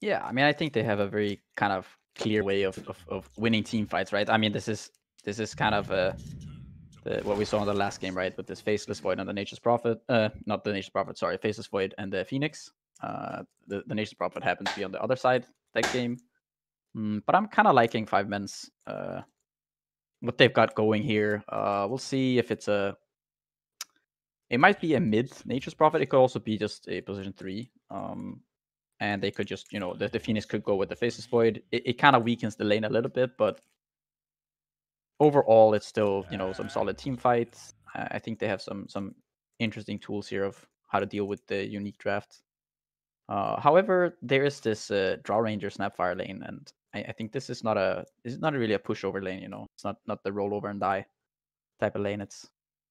Yeah, I mean, I think they have a very kind of clear way of winning team fights, right? I mean, this is kind of what we saw in the last game, right? With this Faceless Void and the Nature's Prophet. Not the Nature's Prophet, sorry, Faceless Void and the Phoenix. The Nature's Prophet happened to be on the other side that game. But I'm kind of liking Five Men's what they've got going here. We'll see if it's a. It might be a mid Nature's Prophet. It could also be just a position 3. And they could just, the Phoenix could go with the Faceless Void. It kind of weakens the lane a little bit, but overall, it's still, some solid team fights. I think they have some interesting tools here of how to deal with the unique draft. However, there is this Draw Ranger Snapfire lane, and I think this is not really a pushover lane. It's not the roll over and die type of lane.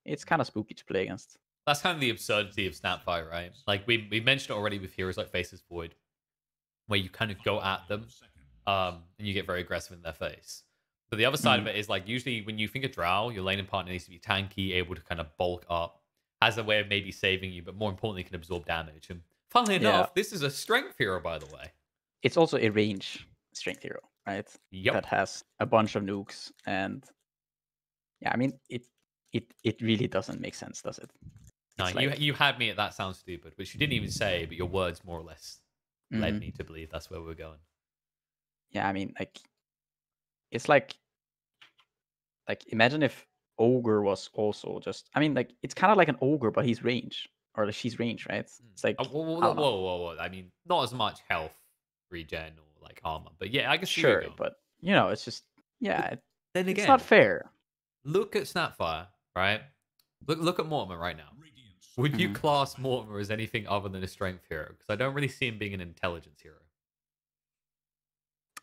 It's kind of spooky to play against. That's kind of the absurdity of Snapfire, right? Like we mentioned already with heroes like Faceless Void, where you kind of go at them, and you get very aggressive in their face. But the other side of it is like usually when you think of Drow, your laning partner needs to be tanky, able to kind of bulk up, has a way of maybe saving you, but more importantly can absorb damage. And funnily enough, this is a strength hero, by the way. It's also a range strength hero, right? Yep. That has a bunch of nukes, and yeah, I mean it really doesn't make sense, does it? No, you had me at that sounds stupid, which you didn't even say, but your words more or less led me to believe that's where we're going. Yeah, I mean, like, it's like imagine if Ogre was also just. I mean, like, it's kind of like an Ogre, but he's range, or she's range, right? It's like, whoa. I mean, not as much health regen or like armor, but yeah, I can see where you're sure, going. but it's just, yeah, Then it's again, not fair. look at Snapfire, right? Look at Mortimer right now. Would you class Mortimer as anything other than a strength hero? Because I don't really see him being an intelligence hero.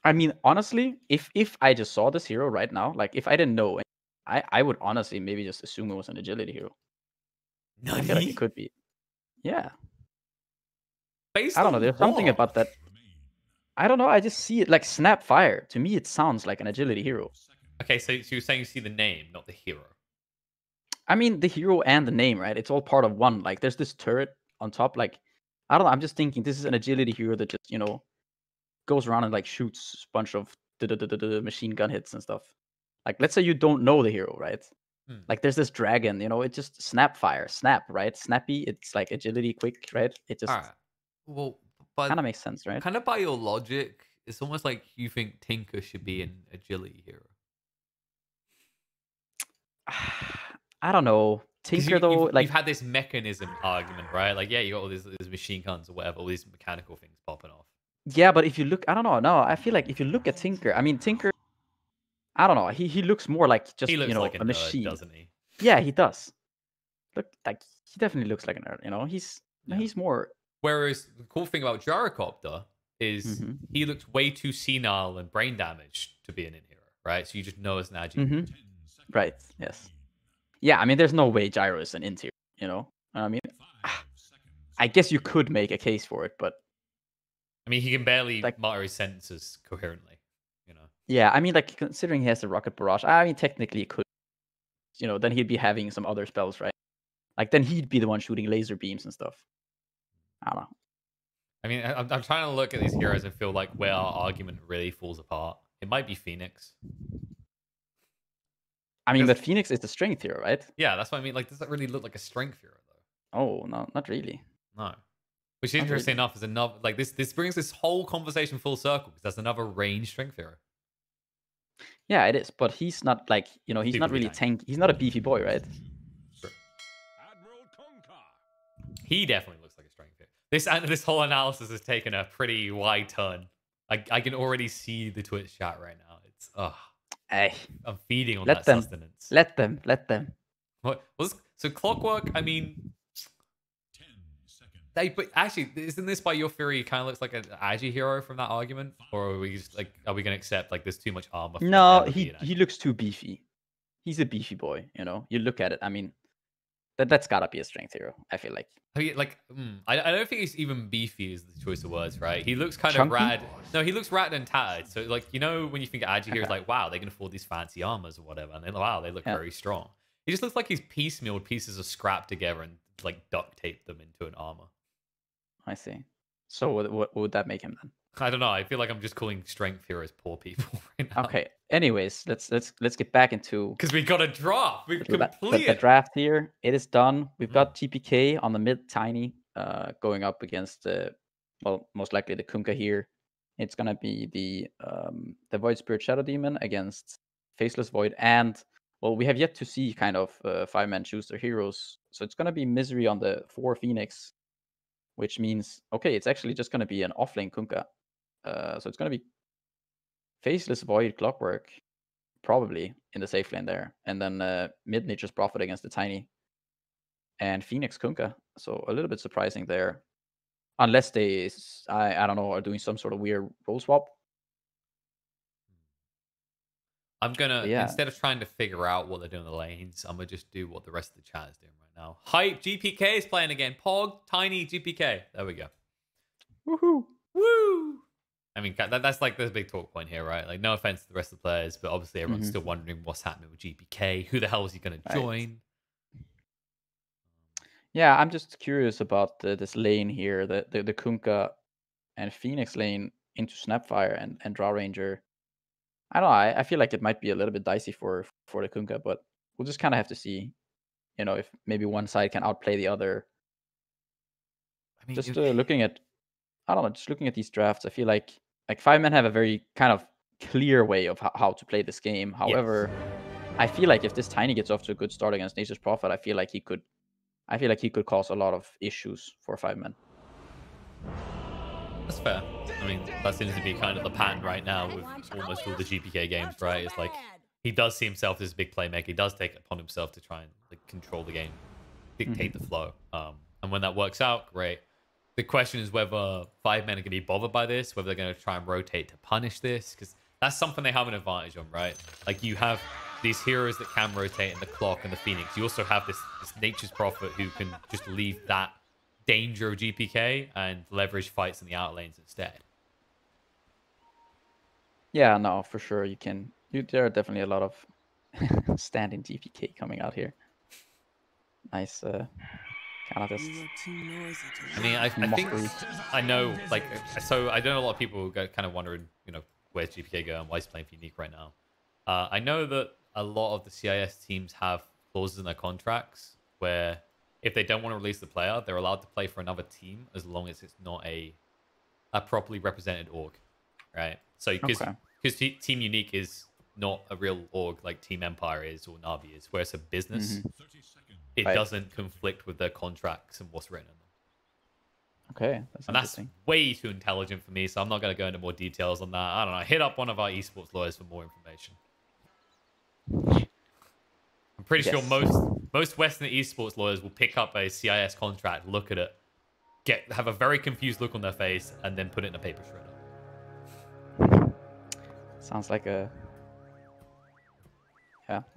I mean, honestly, if I just saw this hero right now, like if I didn't know, I would honestly maybe just assume it was an agility hero. I feel like it could be. Yeah. Based I don't know. on There's something what? about that. I don't know. I just see it like Snapfire. To me, it sounds like an agility hero. Okay, so you're saying you see the name, not the hero. I mean, the hero and the name, right? It's all part of one. Like, there's this turret on top. Like, I don't know. I'm just thinking this is an agility hero that just, goes around and like shoots a bunch of machine gun hits and stuff. Like, let's say you don't know the hero, right? Like, there's this dragon, it just Snapfire, snap, right? Snappy, it's like agility, quick, right? It just All right. Well, but kind of makes sense, right? kind of by your logic, it's almost like you think Tinker should be an agility hero. I don't know. Because Tinker, though, like, you've had this mechanism argument, right? Like, yeah, you got all these machine guns or whatever, all these mechanical things popping off. yeah, but if you look, I don't know. No, I feel like if you look at Tinker, I mean, Tinker, I don't know. He looks more like just, He looks like a a nerd, machine. doesn't he? Yeah, he does. Look, like, he definitely looks like a nerd, He's more. Whereas the cool thing about Gyrocopter is he looks way too senile and brain damaged to be an in-hero, right? So you just know as an agi. Right, yes. Yeah, I mean, there's no way Gyro is an interior, I mean, I guess you could make a case for it, but I mean, he can barely like, mutter his sentences coherently, yeah, I mean, like, considering he has the Rocket Barrage, I mean, technically, he could, then he'd be having some other spells, right? Like, then he'd be the one shooting laser beams and stuff. I don't know. I mean, I'm trying to look at these heroes and feel like where our argument really falls apart. It might be Phoenix. I mean, but Phoenix is the strength hero, right? Yeah, that's what I mean. Like, does that really look like a strength hero, though? Oh, no, not really. No. Which, interesting enough, is another, like, this brings this whole conversation full circle, because that's another range strength hero. Yeah, it is, but he's not, like, he's not really tank. He's not a beefy boy, right? Sure. He definitely looks like a strength hero. This whole analysis has taken a pretty wide turn. I can already see the Twitch chat right now. It's, Hey, I'm feeding on that sustenance. Let them. What was so Clockwork? I mean, but actually, isn't this by your theory? He kind of looks like an Agi hero from that argument, or are we just like, are we gonna accept like there's too much armor? No, he looks too beefy. He's a beefy boy, You look at it. I mean, that's gotta be a strength hero. I feel like. I mean, like, I don't think he's even beefy is the choice of words, right? He looks kind of rad. No, he looks rad and tattered. So, like, when you think of Agi heroes, like, wow, they can afford these fancy armors or whatever, and wow, they look very strong. He just looks like he's piecemealed pieces of scrap together and like duct taped them into an armor. I see. So what would that make him then? I don't know. I feel like I'm just calling strength heroes poor people right now. Okay. Anyways, let's get back into Because we got a draft. We've completed the draft here. It is done. We've got GPK on the mid tiny, going up against well, most likely the Kunkka here. It's gonna be the Void Spirit Shadow Demon against Faceless Void, and well, we have yet to see kind of 5-man choose their heroes. So it's gonna be Misery on the 4 Phoenix, which means okay, it's actually just gonna be an offlane Kunkka. So it's gonna be Faceless Void Clockwork, probably in the safe lane there, and then mid Nature's Prophet against the Tiny, and Phoenix Kunkka. So a little bit surprising there, unless they, I don't know, are doing some sort of weird role swap. I'm gonna, Yeah. instead of trying to figure out what they're doing in the lanes, I'm gonna just do what the rest of the chat is doing right now. Hype, GPK is playing again. Pog, Tiny, GPK. There we go. Woohoo! Woo! I mean, that's like the big talk point here, right? Like, no offense to the rest of the players, but obviously everyone's still wondering what's happening with GPK. Who the hell is he going to join? Yeah, I'm just curious about this lane here, the Kunkka and Phoenix lane into Snapfire and Draw Ranger. I don't know. I feel like it might be a little bit dicey for the Kunkka, but we'll just kind of have to see, if maybe one side can outplay the other. I mean, Just looking at, I don't know, just looking at these drafts, I feel like 5-men have a very kind of clear way of how to play this game. However, I feel like if this Tiny gets off to a good start against Nature's Prophet, I feel like he could cause a lot of issues for 5-men. That's fair. I mean, that seems to be kind of the pattern right now with almost all the GPK games, right? It's like he does see himself as a big playmaker. He does take it upon himself to try and like control the game, dictate the flow. And when that works out, great. The question is whether 5-men are going to be bothered by this, whether they're going to try and rotate to punish this, because that's something they have an advantage on, right? Like, you have these heroes that can rotate in the Clock and the Phoenix. You also have this Nature's Prophet who can just leave that danger of GPK and leverage fights in the out lanes instead. Yeah, no, for sure. There are definitely a lot of standing GPK coming out here. Nice kind of just, I mean, I think I know, like, so I know a lot of people go kind of wondering, where's GPK going, why he's playing for Unique right now. I know that a lot of the CIS teams have clauses in their contracts where if they don't want to release the player, they're allowed to play for another team as long as it's not a properly represented org, right? So because Team Unique is not a real org like Team Empire is or Navi is, where it's a business, it doesn't conflict with their contracts and what's written in them. Okay, that's way too intelligent for me, so I'm not going to go into more details on that. I don't know. Hit up one of our esports lawyers for more information. I'm pretty sure most Western esports lawyers will pick up a CIS contract, look at it, have a very confused look on their face, and then put it in a paper shredder. Sounds like a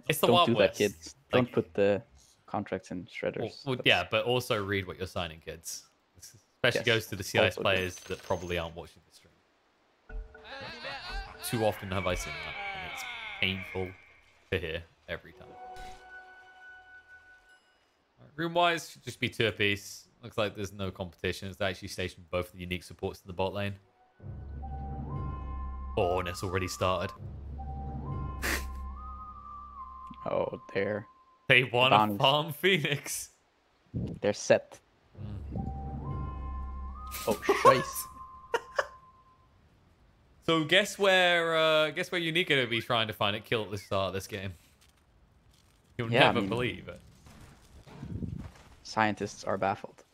It's the Wild Don't do West. that, kids. Don't put the contracts in shredders. Well, yeah, but also read what you're signing, kids. This especially goes to the CIS players that probably aren't watching the stream. Too often have I seen that, and it's painful to hear every time. Room-wise, should just be 2 apiece. Looks like there's no competition. It's actually stationed both the unique supports in the bot lane. Oh, and it's already started. Oh, they won a farm Phoenix. They're set. Oh, shice. So guess where Unique gonna be trying to find a kill at the start of this game. You'll never believe it. Scientists are baffled.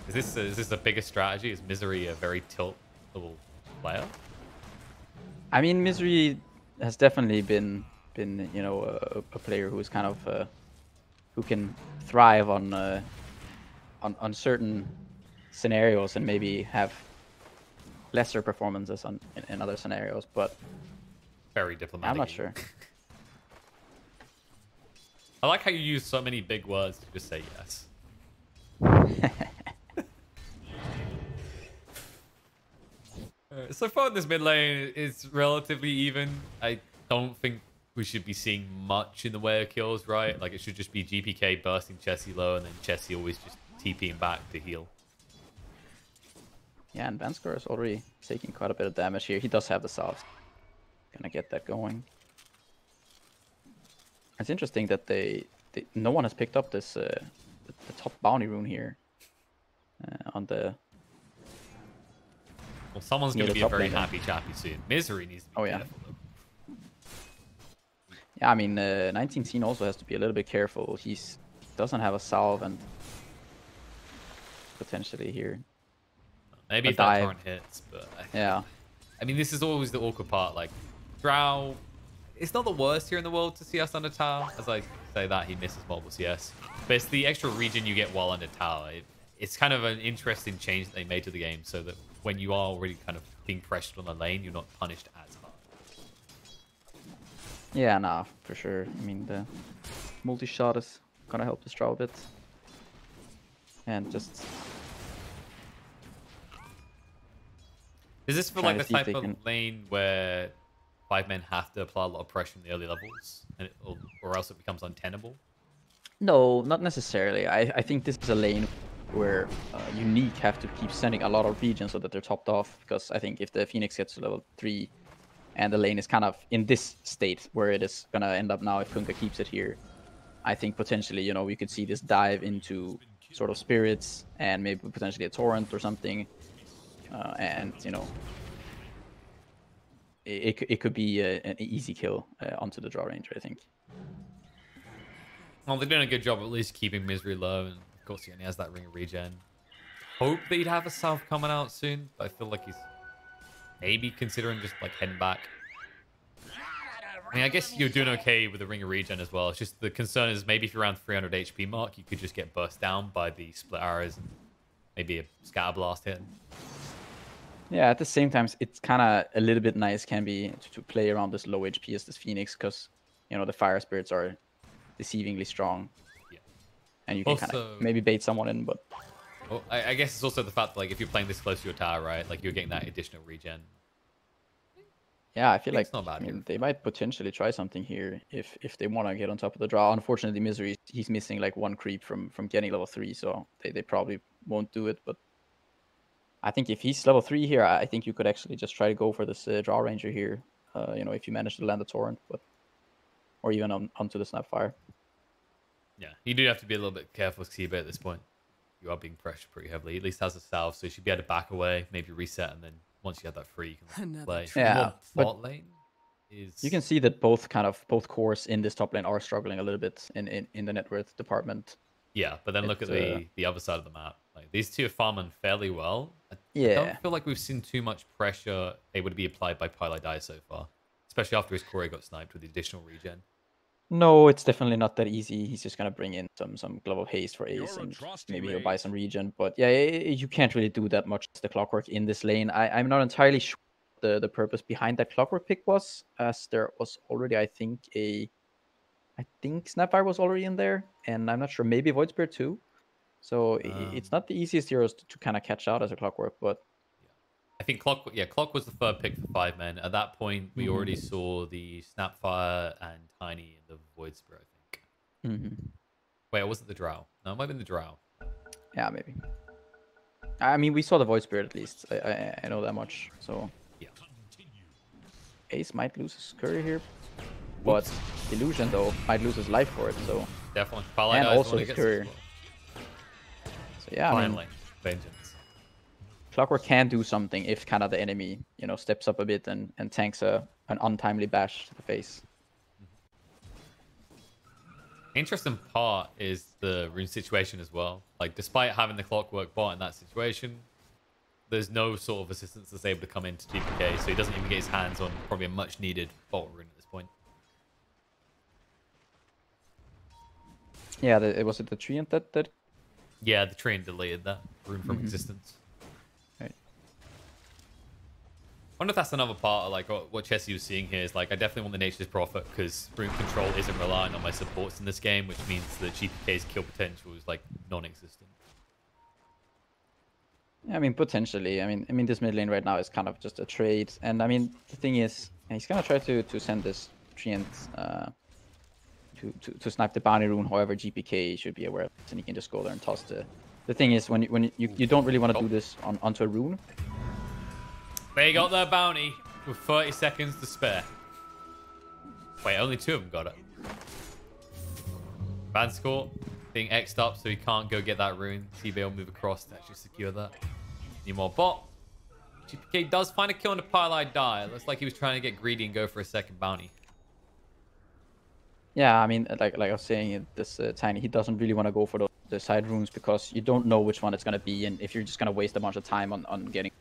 Is this the biggest strategy? Is Misery a very tiltable player? I mean, Misery has definitely been a player who is kind of who can thrive on certain scenarios and maybe have lesser performances in other scenarios, but very diplomatic. I'm not sure. I like how you use so many big words to just say yes. So far in this mid lane, it's relatively even. I don't think we should be seeing much in the way of kills, right? Like, it should just be GPK bursting Chessie low and then Chessie always just TPing back to heal. Yeah, and Vanskar is already taking quite a bit of damage here. He does have the salve. Gonna get that going. It's interesting that no one has picked up this the top bounty rune here on the. Well, someone's going to be a very happy chappy soon. Misery needs to be careful, though. Yeah, I mean, 19 also has to be a little bit careful. He doesn't have a salve and potentially here. Maybe if that torrent hits, but yeah. I mean, this is always the awkward part. Like, Drow, it's not the worst here in the world to CS under tower. As I say that, he misses multiple CS. But it's the extra region you get while under tower. It's kind of an interesting change that they made to the game so that when you are already kind of being pressured on the lane, you're not punished as hard. Yeah, nah, for sure. I mean, the multi-shot is gonna help this Drow a bit. And just... Does this feel like the type of lane where 5 men have to apply a lot of pressure in the early levels, and or else it becomes untenable? No, not necessarily. I think this is a lane where Unique have to keep sending a lot of regions so that they're topped off, because I think if the Phoenix gets to level 3 and the lane is kind of in this state where it is gonna end up now if Kunkka keeps it here, I think potentially, you know, we could see this dive into sort of spirits and maybe potentially a torrent or something, and you know, it could be an easy kill onto the draw ranger, I think. Well, they're doing a good job at least keeping Misery low, and of course he only has that ring of regen. Hope that he'd have a salve coming out soon, but I feel like he's maybe considering just like heading back. I mean, I guess you're doing okay with the ring of regen as well. It's just the concern is maybe if you're around 300 HP mark, you could just get burst down by the split arrows and maybe a scatter blast hit. Yeah, at the same time, it's kind of a little bit nice can be to play around this low HP as this Phoenix, because you know the fire spirits are deceivingly strong. Yeah, and you can kind of maybe bait someone in, but. Well, I guess it's also the fact that, like, if you're playing this close to your tower, right, like you're getting that additional regen. Yeah, I feel like I mean, they might potentially try something here if they want to get on top of the draw. Unfortunately, Misery, he's missing like 1 creep from getting level 3, so they probably won't do it. But I think if he's level 3 here, I think you could actually just try to go for this draw ranger here. You know, if you manage to land the torrent, but or even onto the snapfire. Yeah, you do have to be a little bit careful with Xiba at this point. You are being pressured pretty heavily. At least has a salve, so you should be able to back away, maybe reset, and then once you have that free, you can play. Yeah, bot lane is... You can see that both cores in this top lane are struggling a little bit in the net worth department. Yeah, but then look at the other side of the map. Like these two are farming fairly well. I don't feel like we've seen too much pressure able to be applied by Pylai so far, especially after his core got sniped with the additional regen. No, it's definitely not that easy. He's just gonna bring in some Glove of Haste for Ace, and maybe he'll buy some regen. But yeah, you can't really do that much as the Clockwork in this lane. I'm not entirely sure what the purpose behind that Clockwork pick was, as there was already, I think Snapfire was already in there, and I'm not sure, maybe Void Spirit too. So it's not the easiest heroes to kind of catch out as a Clockwork, but I think Clock was the third pick for 5 men. At that point, we already saw the Snapfire and Tiny in the Void Spirit, I think. Wait, it wasn't the Drow. No, it might have been the Drow. Yeah, maybe. I mean, we saw the Void Spirit at least. I know that much. So yeah, Ace might lose his Curry here, but Illusion though might lose his life for it. So definitely, and also his Curry. So yeah, finally, vengeance. Clockwork can do something if kind of the enemy, you know, steps up a bit and tanks an untimely bash to the face. Interesting part is the rune situation as well. Like, despite having the Clockwork bot in that situation, there's no sort of assistance that's able to come into GPK, so he doesn't even get his hands on probably a much needed bot rune at this point. Yeah, was it the Treant that? Yeah, the Treant deleted that rune from existence. I wonder if that's another part of like what Chessie was seeing here is like, I definitely want the Nature's Prophet because rune control isn't relying on my supports in this game, which means that GPK's kill potential is like non-existent. Yeah, I mean, potentially. I mean, this mid lane right now is kind of just a trade, and I mean, the thing is, he's gonna try to send this Treant to snipe the bounty rune. However, GPK should be aware of it, and he can just go there and toss the. The thing is, when you don't really want to do this onto a rune, They got their bounty with 30 seconds to spare. Wait, only 2 of them got it. Vanscourt being X'd up so he can't go get that rune. CB will move across to actually secure that. Need more bot. GPK does find a kill on the Pylai die. It looks like he was trying to get greedy and go for a second bounty. Yeah, I mean, like I was saying, this Tiny, he doesn't really want to go for the side runes because you don't know which one it's going to be. And if you're just going to waste a bunch of time on getting,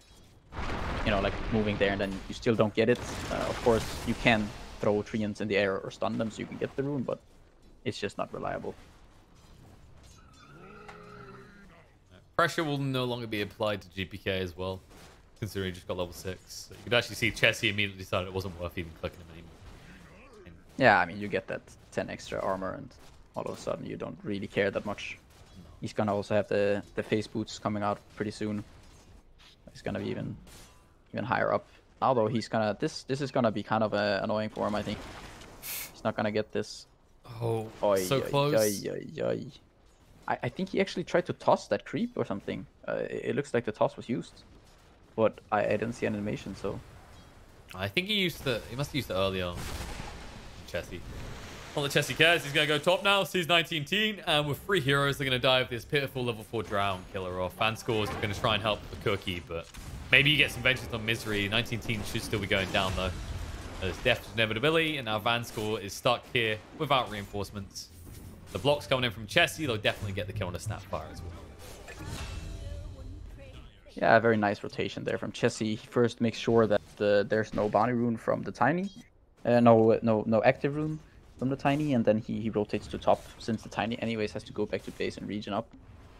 you know, like moving there and then you still don't get it. Of course, you can throw treants in the air or stun them so you can get the rune, but it's just not reliable. Pressure will no longer be applied to GPK as well, considering he just got level 6. So you could actually see Chessie immediately decided it wasn't worth even clicking him anymore. Yeah, I mean, you get that 10 extra armor and all of a sudden you don't really care that much. No. He's gonna also have the face boots coming out pretty soon. He's gonna be even higher up. Although he's gonna, this is gonna be kind of annoying for him, I think. He's not gonna get this. Oh, so close. I think he actually tried to toss that creep or something. It looks like the toss was used, but I didn't see an animation, so. I think he must have used it earlier. Chessie. Well, the Chessie cares. He's going to go top now. Sees 19 teen, and with 3 heroes, they're going to dive this pitiful level 4 drown killer off. Fanscore's going to try and help the cookie, but maybe you get some vengeance on Misery. 19 teen should still be going down, though. There's death inevitability, and now Vanscore is stuck here without reinforcements. The blocks coming in from Chessie, they'll definitely get the kill on the Snapfire as well. Yeah, very nice rotation there from Chessie. He first makes sure that there's no bounty rune from the Tiny. No active rune from the Tiny, and then he rotates to top, since the Tiny anyways has to go back to base and regen up.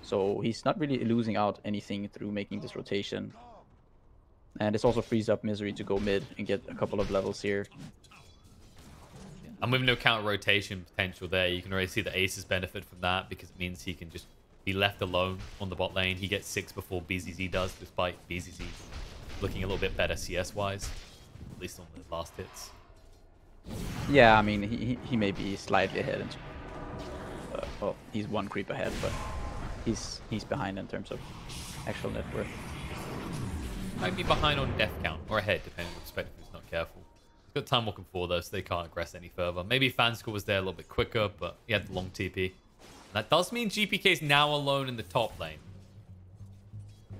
So he's not really losing out anything through making this rotation. And this also frees up Misery to go mid and get a couple of levels here. And with no counter rotation potential there, you can already see the Aces benefit from that because it means he can just be left alone on the bot lane. He gets 6 before BZZ does, despite BZZ looking a little bit better CS-wise, at least on the last hits. Yeah, I mean, he may be slightly ahead. Well, he's 1 creep ahead, but he's behind in terms of actual net worth. Might be behind on death count, or ahead, depending on perspective if he's not careful. He's got time walking 4 though, so they can't aggress any further. Maybe Fanscore was there a little bit quicker, but he had the long TP. And that does mean GPK is now alone in the top lane.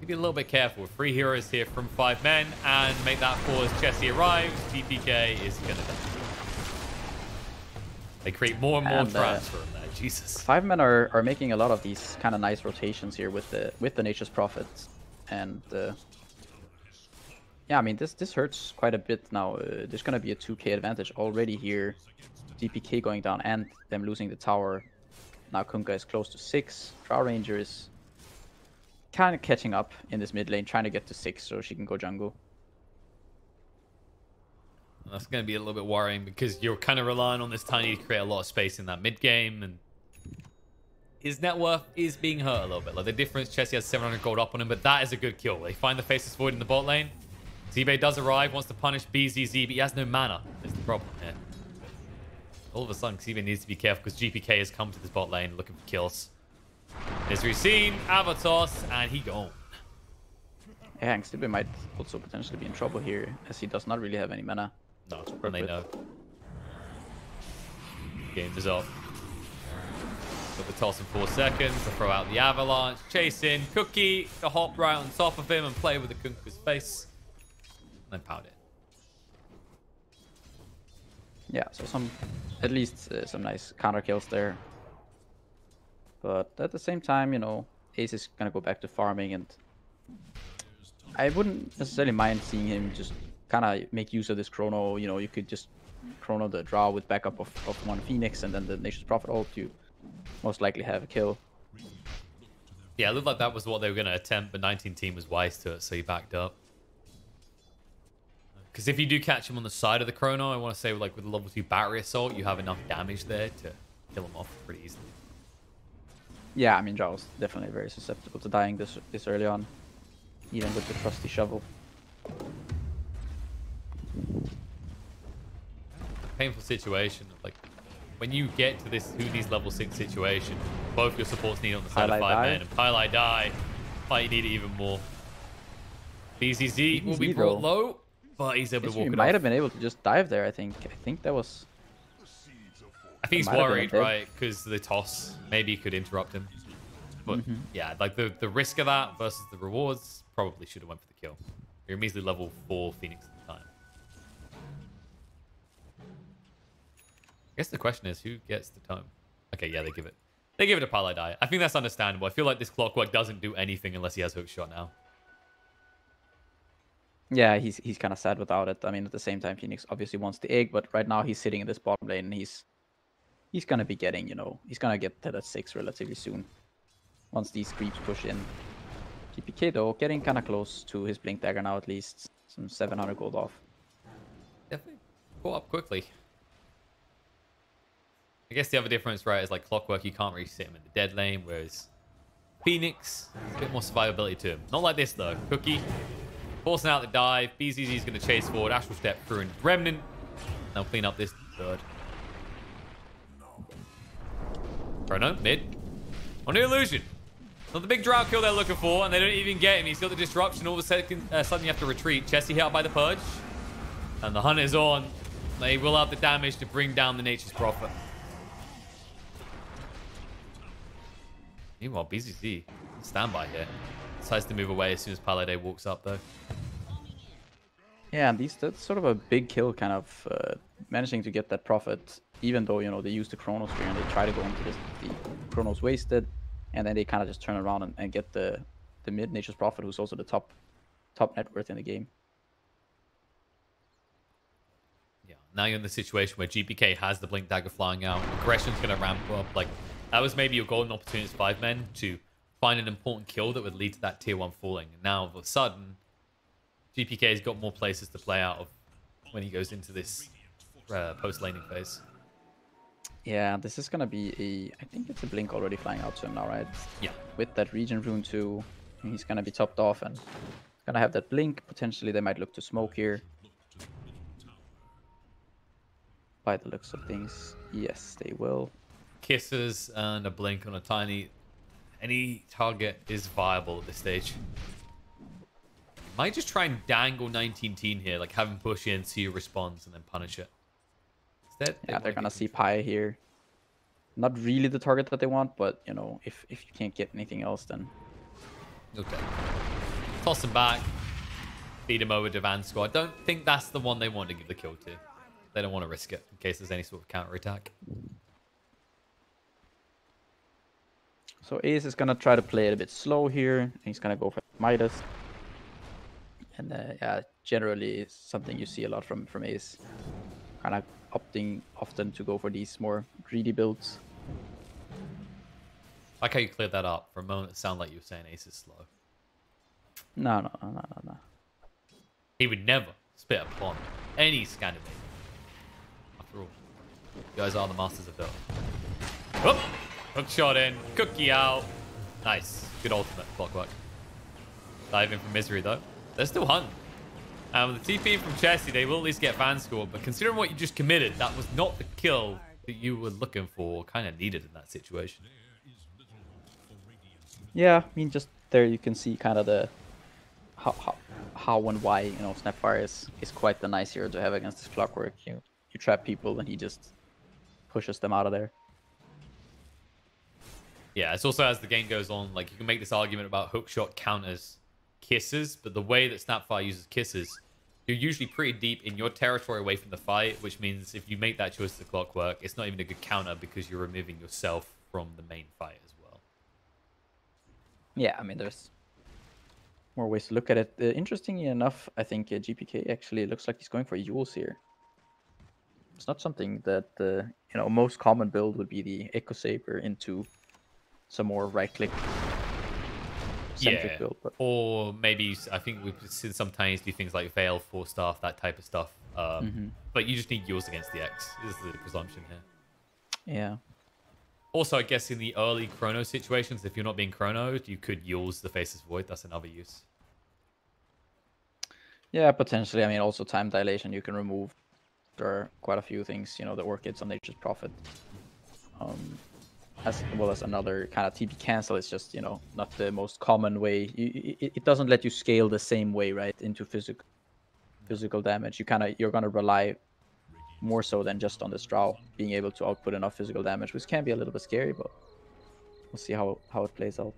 Be a little bit careful. 3 heroes here from 5 men, and make that 4 as Chessie arrives. GPK is gonna die. They create more and more traps for him there. Jesus. 5 men are making a lot of these kind of nice rotations here with the Nature's Prophet, and yeah, I mean this hurts quite a bit now. There's gonna be a 2k advantage already here. GPK going down and them losing the tower. Now Kunkka is close to 6. Drow Ranger is kind of catching up in this mid lane, trying to get to 6 so she can go jungle. That's going to be a little bit worrying because you're kind of relying on this Tiny to create a lot of space in that mid game, and his net worth is being hurt a little bit. Like the difference, Chessie has 700 gold up on him, but that is a good kill. They find the Faceless Void in the bot lane. Zbe does arrive, wants to punish BZZ, but he has no mana. That's the problem here. All of a sudden, Zbe needs to be careful because GPK has come to this bot lane looking for kills. Misery seen, Avatos, and he gone. Yeah, and Zbe might also potentially be in trouble here, as he does not really have any mana. No, and they know. Game is up. Got the toss in 4 seconds to throw out the avalanche. Chase in. Cookie to hop right on top of him and play with the Kunkka's face. And then pound it. Yeah, so at least some nice counter kills there. But at the same time, you know, Ace is gonna go back to farming, and I wouldn't necessarily mind seeing him just kind of make use of this chrono. You know, you could just chrono the draw with backup of 1 Phoenix and then the Nature's Prophet ult to most likely have a kill. Yeah, it looked like that was what they were going to attempt, but 19 team was wise to it, so he backed up. Because if you do catch him on the side of the chrono, I want to say like with the level 2 battery assault, you have enough damage there to kill him off pretty easily. Yeah, I mean, Jarl's definitely very susceptible to dying this early on, even with the trusty shovel. Painful situation. Like when you get to this Hoodie's level 6 situation, both your supports need on the side of 5 men, and Pylai die. Might need it even more. BZZ will be BZZ, brought though. low, but he's able Guess to we walk it might off. have been able to just dive there, I think. I think that was... I think he's might have been a worried, dead. right? Because the toss maybe could interrupt him. But yeah, like the risk of that versus the rewards probably should have went for the kill. You're immediately level 4 Phoenix at the time. I guess the question is, who gets the tome? Okay, yeah, they give it. They give it to Paladai. I think that's understandable. I feel like this Clockwork doesn't do anything unless he has hook shot now. Yeah, he's kind of sad without it. I mean, at the same time, Phoenix obviously wants the egg, but right now he's sitting in this bottom lane, and he's gonna be getting, he's gonna get to that 6 relatively soon. Once these creeps push in. GPK though, getting kind of close to his Blink Dagger now at least. Some 700 gold off. Definitely caught up quickly. I guess the other difference, right, is like Clockwork, you can't really sit him in the dead lane, whereas Phoenix, a bit more survivability to him. Not like this though. Cookie, forcing out the dive. BZZ is going to chase forward. Astral Step through and Remnant. They'll clean up this third. Chrono, mid. On the illusion. Not the big drought kill they're looking for, and they don't even get him. He's got the disruption. All of a sudden, you have to retreat. Chessie hit out by the Purge. And the hunt is on. They will have the damage to bring down the Nature's Prophet. Meanwhile, BZZ, standby here. Decides to move away as soon as Paladai walks up, though. Yeah, and that's sort of a big kill, kind of managing to get that Prophet, even though, they use the Chronos Sphere and they try to go into the Chronos wasted, and then they kind of just turn around and get the mid Nature's Prophet, who's also the top net worth in the game. Yeah, now you're in the situation where GPK has the Blink Dagger flying out. Aggression's going to ramp up. Like, that was maybe your golden opportunity as 5 men to find an important kill that would lead to that tier 1 falling. And now, all of a sudden, GPK's got more places to play out of when he goes into this post-laning phase. Yeah, this is going to be I think it's a Blink already flying out to him now, right? Yeah. With that Regen Rune too, he's going to be topped off and going to have that Blink. Potentially, they might look to smoke here. By the looks of things, yes, they will. Kisses and a Blink on a tiny... Any target is viable at this stage. Might just try and dangle 19 teen here, like have him push in, see who responds, and then punish it. Instead, yeah, they're gonna see Pi here. Not really the target that they want, but if you can't get anything else, then okay. Toss him back, feed him over to Van Squad. I don't think that's the one they want to give the kill to. They don't want to risk it in case there's any sort of counter attack. So Ace is gonna try to play it a bit slow here. He's gonna go for Midas. And yeah, generally something you see a lot from Ace. Kind of opting often to go for these more greedy builds. Like how you cleared that up. For a moment, it sounded like you were saying Ace is slow. No. He would never spit upon any Scandinavian. After all, you guys are the masters of build. Whoop! Hook shot in. Cookie out. Nice. Good ultimate. Clockwork. Dive in from Misery, though. They're still hunting. And with the TP from Chessie, they will at least get fan score. But considering what you just committed, that was not the kill that you were looking for, kind of needed in that situation. Yeah, I mean, just there you can see kind of the how and why Snapfire is quite the nice hero to have against this Clockwork. You trap people and he just pushes them out of there. Yeah, it's also as the game goes on, like you can make this argument about hookshot counters kisses, but the way that Snapfire uses kisses, you're usually pretty deep in your territory away from the fight, which means if you make that choice to Clockwork, it's not even a good counter because you're removing yourself from the main fight as well. Yeah, I mean, there's more ways to look at it. Interestingly enough, I think GPK actually looks like he's going for Yules here. It's not something that most common build would be the Echo Saber into some more right-click centric build. But... Or maybe, I think we've seen sometimes do things like Veil, Force Staff, that type of stuff. But you just need Yules against the X, is the presumption here. Yeah. Also, I guess in the early Chrono situations, if you're not being Chronoed, you could Yules the Faceless Void. That's another use. Yeah, potentially. I mean, also time dilation you can remove. There are quite a few things, the Orchids on Nature's Prophet. as well as another kind of TP cancel. It's just, you know, not the most common way. It doesn't let you scale the same way, right, into physical damage. You're gonna rely more so than just on this draw being able to output enough physical damage, which can be a little bit scary, but we'll see how it plays out.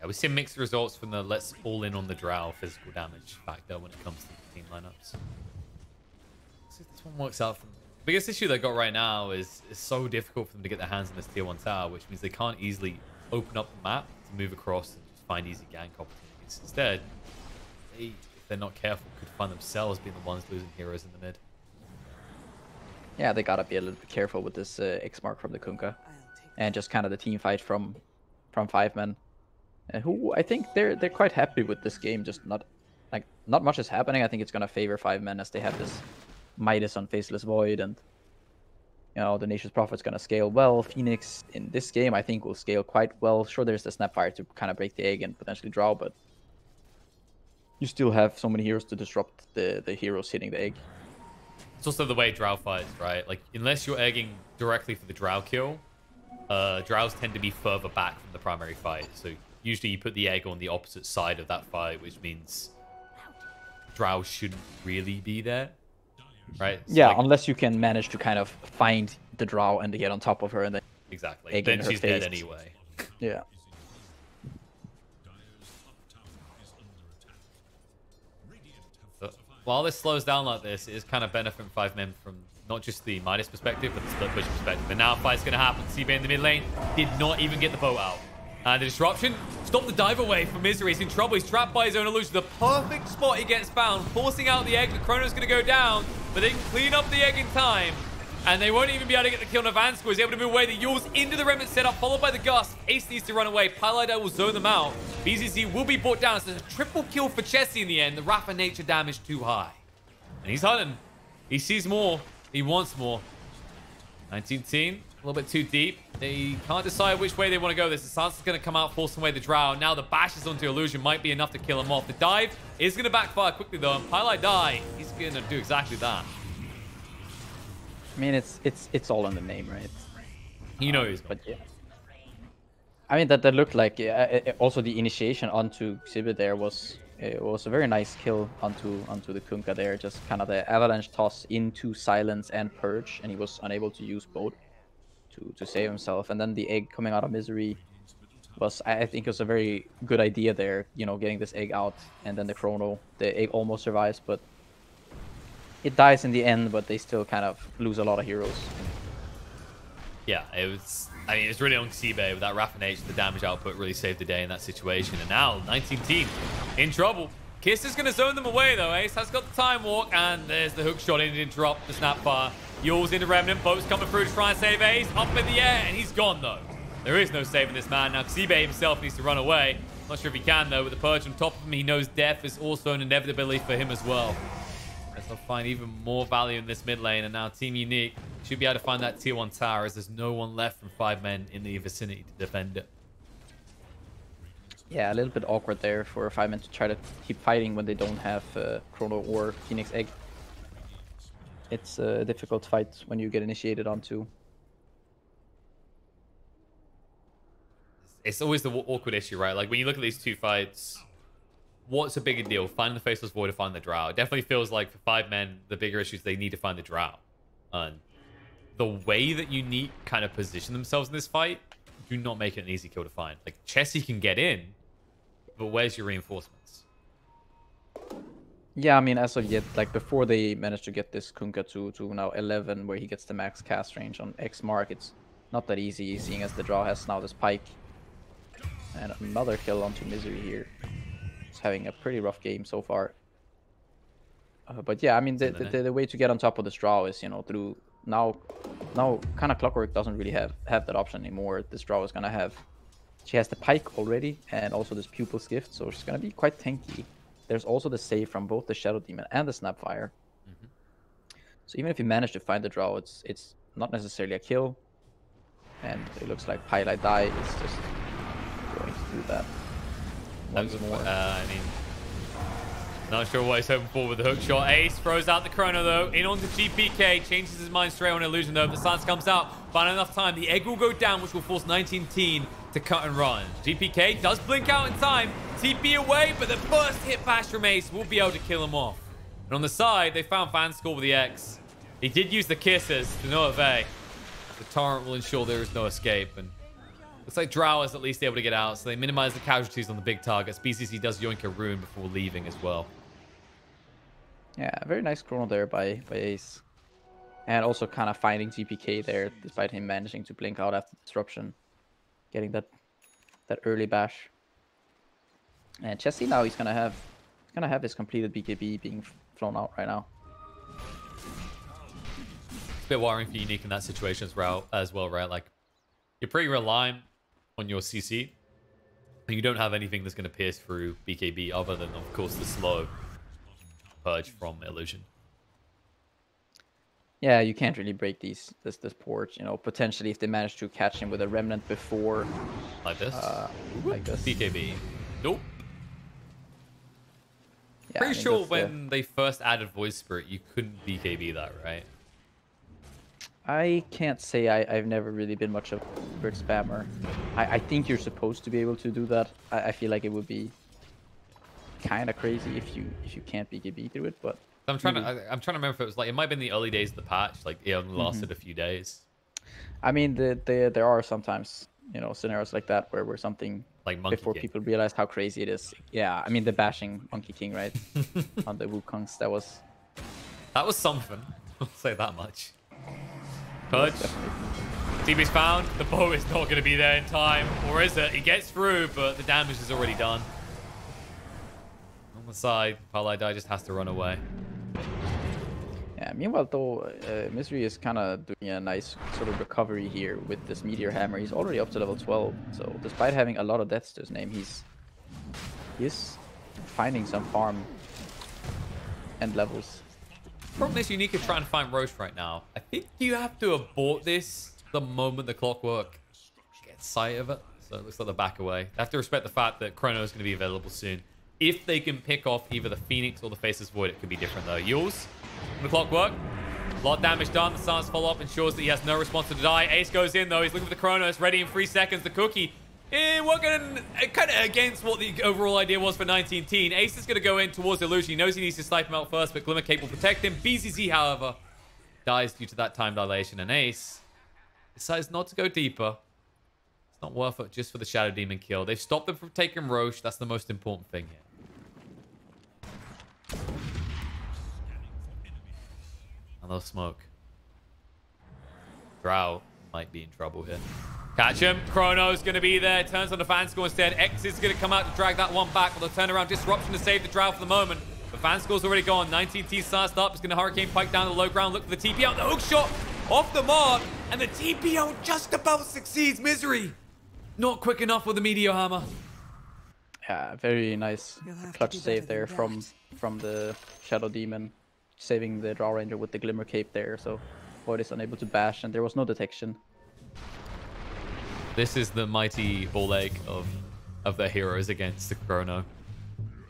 Yeah, we see mixed results from the let's all in on the drow physical damage factor when it comes to the team lineups. Let's see if this one works out for them. The biggest issue they got right now is it's so difficult for them to get their hands on this tier 1 tower, which means they can't easily open up the map to move across and just find easy gank opportunities. Instead, they, if they're not careful, could find themselves being the ones losing heroes in the mid. Yeah, they gotta be a little bit careful with this X mark from the Kunkka, and just kind of the team fight from 5 men. Who I think they're quite happy with this game. Just not much is happening. I think it's gonna favor 5 men as they have this Midas on Faceless Void, and you know the Nature's Prophet's gonna scale well. Phoenix in this game I think will scale quite well. Sure, there's the Snapfire to kind of break the egg and potentially draw, but you still have so many heroes to disrupt the heroes hitting the egg. It's also the way drow fights, right? Like unless you're egging directly for the drow kill, drows tend to be further back from the primary fight. So usually you put the egg on the opposite side of that fight, which means drow shouldn't really be there, right? So yeah, like, unless you can manage to kind of find the drow and get on top of her and then exactly. Then she's dead face. anyway. Yeah. But while this slows down like this, it is kind of benefiting 5 men from not just the Midas perspective, but the split push perspective. And now a fight's going to happen. CB in the mid lane did not even get the boat out. And the disruption stopped the dive away from Misery. He's in trouble. He's trapped by his own illusion. The perfect spot he gets found, forcing out the egg. The Chrono's going to go down, but they can clean up the egg in time. And they won't even be able to get the kill. Navansko is able to move away. The Yules into the Remnant setup, followed by the Gust. Ace needs to run away. Pylida will zone them out. BZZ will be brought down. So it's a triple kill for Chessie in the end. The Wrath of Nature damage too high. And he's hunting. He sees more. He wants more. 19 team. A little bit too deep. They can't decide which way they want to go. This Sansa's going to come out, forcing away the Drow. Now the bashes onto Illusion might be enough to kill him off. The dive is going to backfire quickly, though. And Pylai, he's going to do exactly that. I mean, it's all in the name, right? You know he's but yeah. I mean, that looked like also the initiation onto Xibit there was a very nice kill onto the Kunkka there. Just kind of the avalanche toss into silence and purge, and he was unable to use both to save himself. And then the egg coming out of Misery was, I think, it was a very good idea there. You know, getting this egg out, and then the egg almost survives, but it dies in the end. But they still kind of lose a lot of heroes. Yeah, it was. I mean, it's really on Xibe with that Raffination. The damage output really saved the day in that situation. And now 19 team in trouble. Kiss is going to zone them away, though. Ace has got the time walk, and there's the hook shot in to interrupt the Snapfire. Yules into Remnant. Boats coming through to try and save Ace. Up in the air, and he's gone, though. There is no saving this man. Now, Xibe himself needs to run away. Not sure if he can, though. With the Purge on top of him, he knows death is also an inevitability for him as well. Guess they'll find even more value in this mid lane. And now Team Unique should be able to find that tier 1 tower, as there's no one left from 5 men in the vicinity to defend it. Yeah, a little bit awkward there for 5 men to try to keep fighting when they don't have Chrono or Phoenix Egg. It's a difficult fight when you get initiated onto. It's always the awkward issue, right? Like when you look at these two fights, what's a bigger deal? Finding the Faceless Void or finding the Drow? It definitely feels like for 5 men, the bigger issue is they need to find the Drow. And the way that Unique kind of position themselves in this fight do not make it an easy kill to find. Like Chessie can get in, but where's your reinforcements? Yeah, I mean, as of yet, like before they managed to get this Kunkka to now 11, where he gets the max cast range on X mark, it's not that easy, seeing as the Drow has now this Pike. And another kill onto Misery here. He's having a pretty rough game so far. But yeah, I mean, the way to get on top of this Drow is, you know, through now kind of Clockwork doesn't really have that option anymore. This Drow is gonna have, she has the Pike already, and also this Pupil's Gift, so she's gonna be quite tanky. There's also the save from both the Shadow Demon and the Snapfire. So even if you manage to find the Drow, it's not necessarily a kill. And it looks like Pylai Die is just going to do that once more. I mean, Not sure what he's hoping for with the hook shot. Ace throws out the chrono, though. In onto GPK. Changes his mind straight on illusion, though. If the silence comes out, find enough time. The egg will go down, which will force 19-teen to cut and run. GPK does blink out in time. TP away, but the first hit bash from Ace will be able to kill him off. And on the side, they found Fanskull with the X. He did use the kisses to no avail. The torrent will ensure there is no escape. And looks like Drow is at least able to get out, so they minimize the casualties on the big targets. BCC does yoink a rune before leaving as well. Yeah, very nice chrono there by Ace. And also kind of finding GPK there, despite him managing to blink out after disruption. Getting that early bash. And Chessie now he's gonna have his completed BKB being flown out right now. It's a bit worrying for Unique in that situation as well, right? Like, you're pretty reliant on your CC. And you don't have anything that's going to pierce through BKB other than, of course, the slow purge from illusion. Yeah, you can't really break this port. You know, potentially if they manage to catch him with a remnant before, like this, like this. BKB. Nope. Yeah, Pretty sure when they first added Void Spirit, you couldn't BKB that, right? I can't say I've never really been much of a bird spammer. I think you're supposed to be able to do that. I feel like it would be kind of crazy if you can't BKB through it, but I'm trying to remember if it was like, it might have been the early days of the patch, like it only lasted a few days. I mean, there are sometimes, you know, scenarios like that where something like Monkey before King. people realize how crazy it is. Yeah, I mean the bashing Monkey King, right? On the Wukongs, that was something. I'll say that much. Purge. TB's found. The bow is not going to be there in time, or is it? He gets through, but the damage is already done. On the side, Palai just has to run away. Yeah, meanwhile, though, Misery is kind of doing a nice sort of recovery here with this Meteor Hammer. He's already up to level 12, so despite having a lot of deaths to his name, he's finding some farm and levels. Problem is, Unique is trying to find Roche right now. I think you have to abort this the moment the Clockwork gets sight of it. So it looks like they back away. They have to respect the fact that Chrono is going to be available soon. If they can pick off either the Phoenix or the Faceless Void, it could be different though. Yules from the Clockwork. A lot of damage done. The Silence follow-up ensures that he has no response to the die. Ace goes in though. He's looking for the Chronos. Ready in 3 seconds. The Cookie. Working kind of against what the overall idea was for 19-teen. Ace is going to go in towards the illusion. He knows he needs to snipe him out first, but Glimmer Cape will protect him. BCC, however, dies due to that time dilation. And Ace decides not to go deeper. It's not worth it just for the Shadow Demon kill. They've stopped them from taking Roche. That's the most important thing here. Another smoke. Drow might be in trouble here. Catch him. Chrono's going to be there. Turns on the Fanskull instead. X is going to come out to drag that one back. With a turnaround disruption to save the Drow for the moment. But Fanskull's already gone. 19-T sized up. He's going to Hurricane Pike down the low ground. Look for the TP out. The hook shot off the mark. And the TPO just about succeeds. Misery. Not quick enough with the Meteor Hammer. Yeah, very nice clutch save there from the Shadow Demon. Saving the Drow Ranger with the Glimmer Cape there. So Void is unable to bash. And there was no detection. This is the mighty ball ache of their heroes against the Chrono.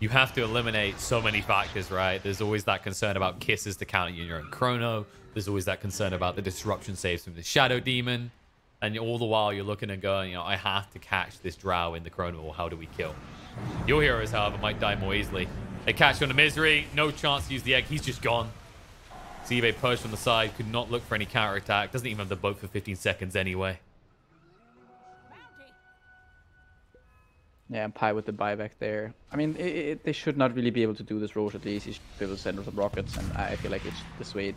You have to eliminate so many factors, right? There's always that concern about kisses to counter your own Chrono. There's always that concern about the disruption saves from the Shadow Demon. And all the while you're looking and going, you know, I have to catch this Drow in the Chrono, or how do we kill? Your heroes, however, might die more easily. They catch on the Misery. No chance to use the egg. He's just gone. Zibe purged from the side. Could not look for any counterattack. Doesn't even have the boat for 15 seconds anyway. Yeah, and Pi with the buyback there. I mean, they should not really be able to do this Roche at least. He should be able to send some rockets, and I feel like it's dissuade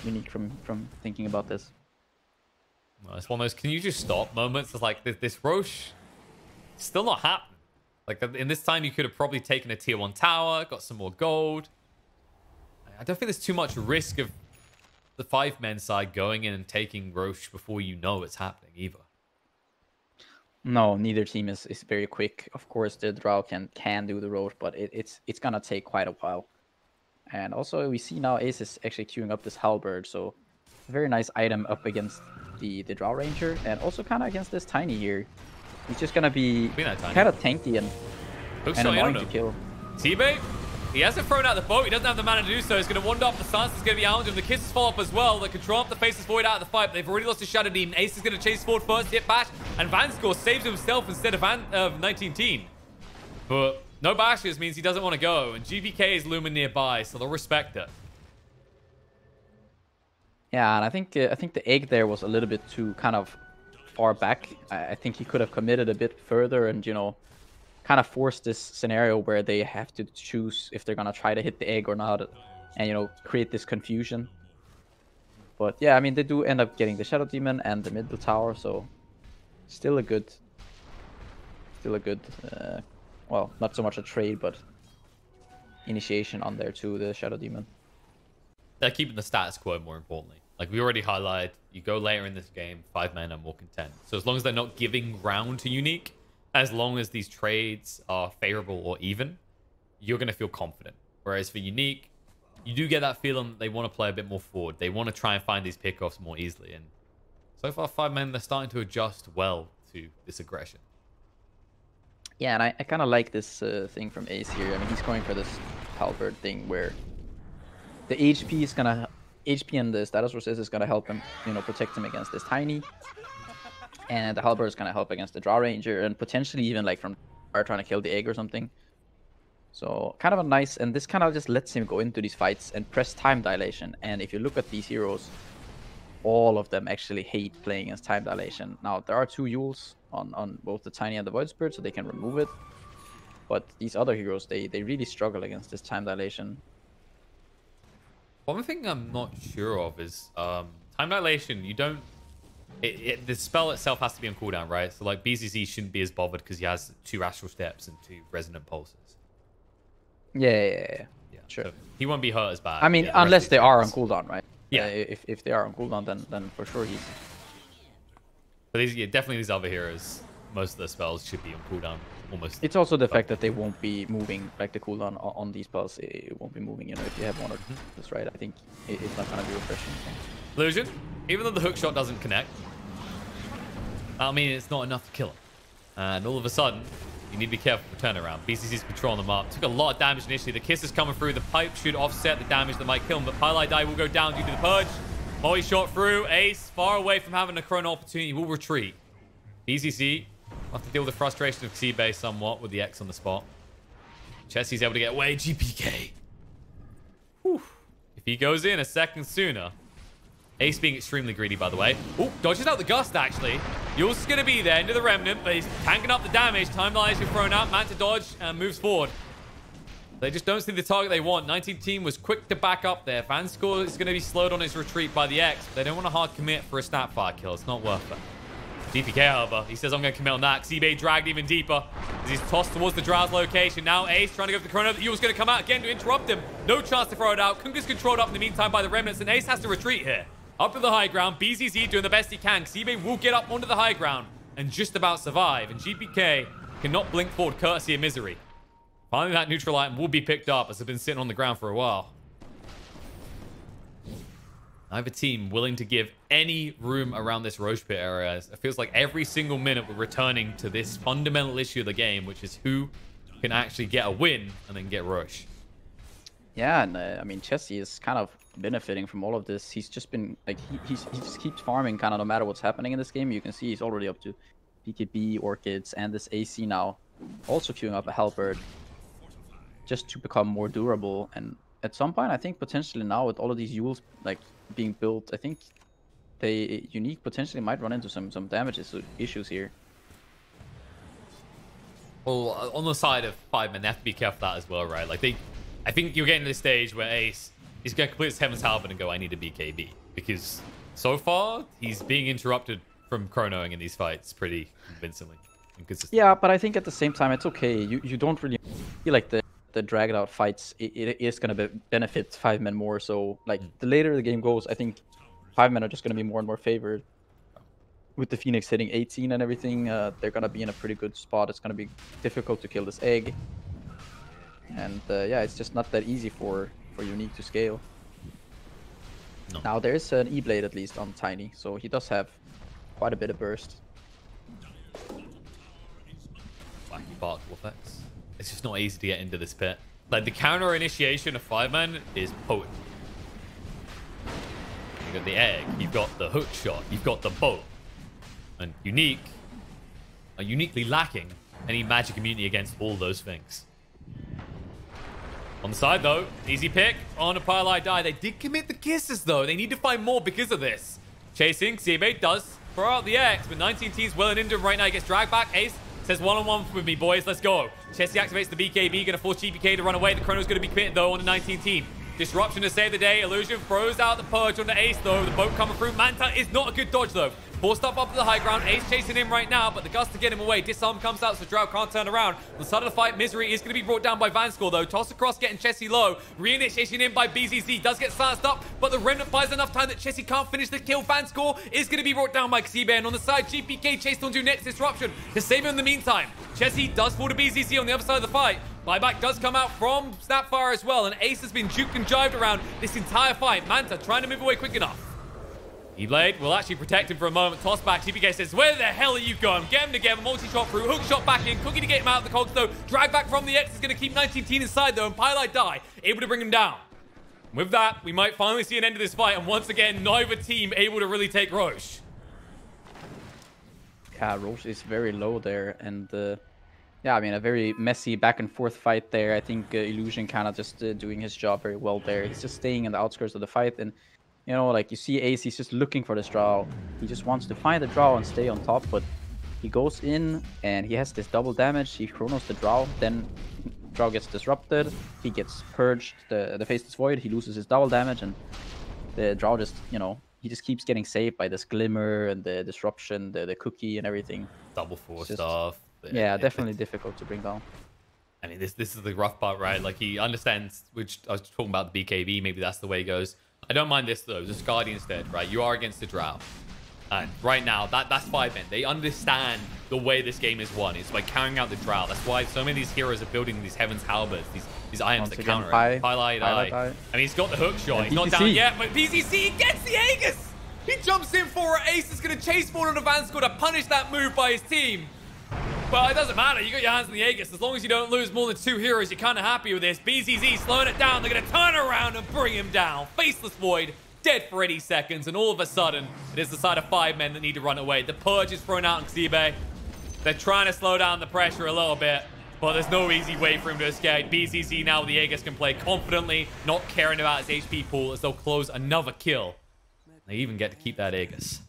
Unique from thinking about this. Well, it's one of those, can you just stop moments? It's like, this Roche still not happening. Like, in this time, you could have probably taken a tier 1 tower, got some more gold. I don't think there's too much risk of the 5-man side going in and taking Roche before you know it's happening either. No, neither team is very quick. Of course, the Drow can do the Roche, but it's gonna take quite a while. And also, we see now Ace is actually queuing up this Halberd, so a very nice item up against the Drow Ranger, and also kind of against this Tiny here. He's just gonna be kind of tanky and annoying to kill. T-Bait He hasn't thrown out the boat. He doesn't have the mana to do so. He's going to wander up. The Silence is going to be out. The Kisses fall up as well. They control up the Faceless Void out of the fight. But they've already lost to Shadow Demon. Ace is going to chase forward first, hit bash. And Vanscore saves himself instead of 19 Teen. But no bashes means he doesn't want to go. And GPK is looming nearby, so they'll respect it. Yeah, and I think the egg there was a little bit too kind of far back. I think he could have committed a bit further and, you know, kind of force this scenario where they have to choose if they're gonna try to hit the egg or not, and, you know, create this confusion. But yeah, I mean, they do end up getting the Shadow Demon and the middle tower, so still a good, well, not so much a trade, but initiation on there too, the Shadow Demon. They're keeping the status quo, more importantly. Like we already highlighted, you go later in this game, 5 men are more content. So as long as they're not giving ground to Unique, as long as these trades are favorable or even, you're going to feel confident. Whereas for Unique, you do get that feeling that they want to play a bit more forward. They want to try and find these pickoffs more easily. And so far, 5 men, they're starting to adjust well to this aggression. Yeah, and I kind of like this thing from Ace here. I mean, he's going for this halberd thing where the HP and the status resist is gonna help him, you know, protect him against this tiny. And the halberd is gonna help against the draw ranger and potentially even like from trying to kill the egg or something. So kind of a nice, and this kind of just lets him go into these fights and press time dilation. And if you look at these heroes, all of them actually hate playing against time dilation. Now there are 2 Yules on both the tiny and the void spirit, so they can remove it. But these other heroes, they really struggle against this time dilation. One thing I'm not sure of is time dilation. You don't. The spell itself has to be on cooldown, right? So like BZZ shouldn't be as bothered because he has 2 astral steps and 2 resonant pulses. Yeah, sure. So he won't be hurt as bad. I mean, unless they are on cooldown, right? Yeah. If they are on cooldown, then for sure he's. But these, definitely these other heroes, most of the spells should be on cooldown almost. It's also the fact that they won't be moving, like the cooldown on these spells, it won't be moving. You know, if you have 1 or 2, that's right. I think it's not gonna be refreshing. Illusion, even though the hook shot doesn't connect, I mean, it's not enough to kill him. And all of a sudden, you need to be careful for turnaround. BCC's controlling them up. Took a lot of damage initially. The kiss is coming through. The pipe should offset the damage that might kill him. But Pylai Die will go down due to the purge. Molly shot through. Ace, far away from having a chrono opportunity, will retreat. BCC will have to deal with the frustration of Xibe somewhat with the X on the spot. Chessie's able to get away. GPK. Whew. If he goes in a second sooner. Ace being extremely greedy, by the way. Oh, dodges out the gust, actually. Yules is going to be there into the remnant, but he's tanking up the damage. Time dilation thrown out. Manta dodge and moves forward. They just don't see the target they want. 19 Team was quick to back up there. Vanscore is going to be slowed on his retreat by the X. They don't want a hard commit for a Snapfire kill. It's not worth it. GPK, however, he says, I'm going to commit on that. Xibe dragged even deeper as he's tossed towards the Drow's location. Now Ace trying to go for the chrono. The Yule's going to come out again to interrupt him. No chance to throw it out. Kunga's controlled up in the meantime by the remnants, and Ace has to retreat here. Up to the high ground. BZZ doing the best he can. Xibe will get up onto the high ground and just about survive. And GPK cannot blink forward courtesy of Misery. Finally, that neutral item will be picked up as they've been sitting on the ground for a while. Neither team willing to give any room around this Roche Pit area. It feels like every single minute we're returning to this fundamental issue of the game, which is who can actually get a win and then get Roche. Yeah, and I mean, Chessie is kind of benefiting from all of this. He's just been like he just keeps farming kind of no matter what's happening in this game. You can see he's already up to BKB, Orchids, and this AC now. Also queuing up a Halberd just to become more durable. And at some point, I think potentially now with all of these Yules like being built, I think they Unique potentially might run into some damage issues here. Well, on the side of 5 men, they have to be careful of that as well, right? Like I think you're getting to this stage where Ace is going to complete his Heaven's Halberd and go, I need a BKB. Because so far, he's being interrupted from chronoing in these fights pretty convincingly. Yeah, but I think at the same time, it's okay. You don't really feel like the dragged out fights, it is going to benefit 5 men more. So, like, the later the game goes, I think 5 men are just going to be more and more favored. With the Phoenix hitting 18 and everything, they're going to be in a pretty good spot. It's going to be difficult to kill this egg. And yeah, it's just not that easy for Unique to scale. No. Now there is an E-Blade at least on Tiny, so he does have quite a bit of burst. Wacky Bark Wolfex. It's just not easy to get into this pit. Like, the counter initiation of 5-man is potent. You've got the egg, you've got the hook shot, you've got the bolt. And uniquely lacking any magic immunity against all those things. On the side, though, easy pick on a Pajkatt die. They did commit the kisses, though. They need to find more because of this. Chasing, CIS does throw out the X, but 19 teams well and into him right now. He gets dragged back. Ace says one-on-one with me, boys. Let's go. Chessie activates the BKB, gonna force GPK to run away. The Chrono's gonna be committed, though, on the 19 team. Disruption to save the day. Illusion throws out the Purge on the Ace, though. The boat coming through. Manta is not a good dodge, though. Forced up to the high ground. Ace chasing him right now, but the gust to get him away. Disarm comes out, so Drow can't turn around. On the side of the fight, Misery is going to be brought down by Vanscore, though. Toss across, getting Chessie low. Reinitiation in by BZZ. Does get silenced up, but the Remnant buys enough time that Chessie can't finish the kill. Vanscore is going to be brought down by Xibe. And on the side, GPK chased onto next Disruption to save him in the meantime. Chessie does fall to BZZ on the other side of the fight. Buyback does come out from Snapfire as well, and Ace has been juked and jived around this entire fight. Manta trying to move away quick enough. E-Blade will actually protect him for a moment. Toss back. TPK says, where the hell are you going? Get him together. Multi-shot through. Hook shot back in. Cookie to get him out of the cogs, though. Drag back from the X is going to keep 19 inside, though. And Pajkatt die. Able to bring him down. With that, we might finally see an end to this fight. And once again, neither team able to really take Roche. Yeah, Roche is very low there. And yeah, I mean, a very messy back and forth fight there. I think Illusion kind of just doing his job very well there. He's just staying in the outskirts of the fight. And you know, like you see Ace, he's just looking for this draw. He just wants to find the draw and stay on top, but he goes in and he has this double damage. He chronos the draw, then draw gets disrupted. He gets purged, the Faceless Void. He loses his double damage, and the draw just, you know, he just keeps getting saved by this Glimmer and the disruption, the cookie and everything. Double force stuff. Yeah, definitely difficult to bring down. I mean, this is the rough part, right? Like, he understands, which I was talking about the BKB, maybe that's the way it goes. I don't mind this, though. Just Guardian instead, right? You are against the Drow. And right now, that's 5-men. They understand the way this game is won. It's by carrying out the Drow. That's why so many of these heroes are building these Heaven's Halberds, these items that counter it. Pajkatt. I mean, he's got the hook shot. He's not down yet, but BZC gets the Aegis! He jumps in for it. Ace is going to chase forward on the Vanscore to punish that move by his team. But it doesn't matter. You got your hands on the Aegis. As long as you don't lose more than 2 heroes, you're kind of happy with this. BZZ slowing it down. They're going to turn around and bring him down. Faceless Void, dead for 80 seconds. And all of a sudden, it is the side of 5 men that need to run away. The Purge is thrown out in Xibe. They're trying to slow down the pressure a little bit, but there's no easy way for him to escape. BZZ now with the Aegis can play confidently, not caring about his HP pool, as they'll close another kill. They even get to keep that Aegis.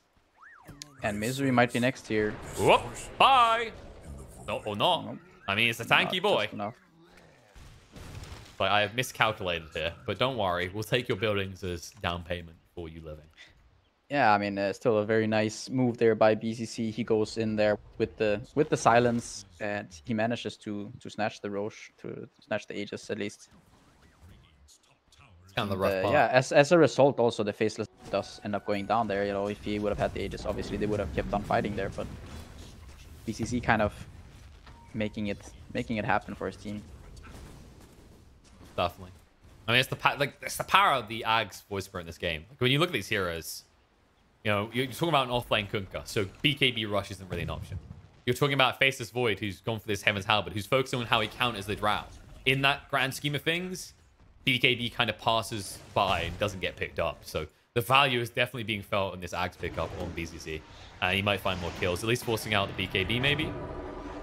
And Misery might be next here. Whoop! Bye! No, or not. Nope. I mean, it's a tanky boy. But I have miscalculated here. But don't worry, we'll take your buildings as down payment for you living. Yeah, I mean, still a very nice move there by BCC. He goes in there with the silence, and he manages to snatch the Roche, to snatch the Aegis at least. It's kind of the rough part. Yeah, as a result, also the Faceless does end up going down there. You know, if he would have had the Aegis, obviously they would have kept on fighting there. But BCC kind of making it happen for his team. Definitely. I mean, it's the power of the Ag's voice in this game. Like, when you look at these heroes, you know, you're talking about an offlane Kunkka, so BKB rush isn't really an option. You're talking about Faceless Void, who's gone for this Heaven's Halberd, who's focusing on how he counters the Drow. In that grand scheme of things, BKB kind of passes by and doesn't get picked up. So the value is definitely being felt in this Ag's pickup on BZZ. And he might find more kills, at least forcing out the BKB maybe.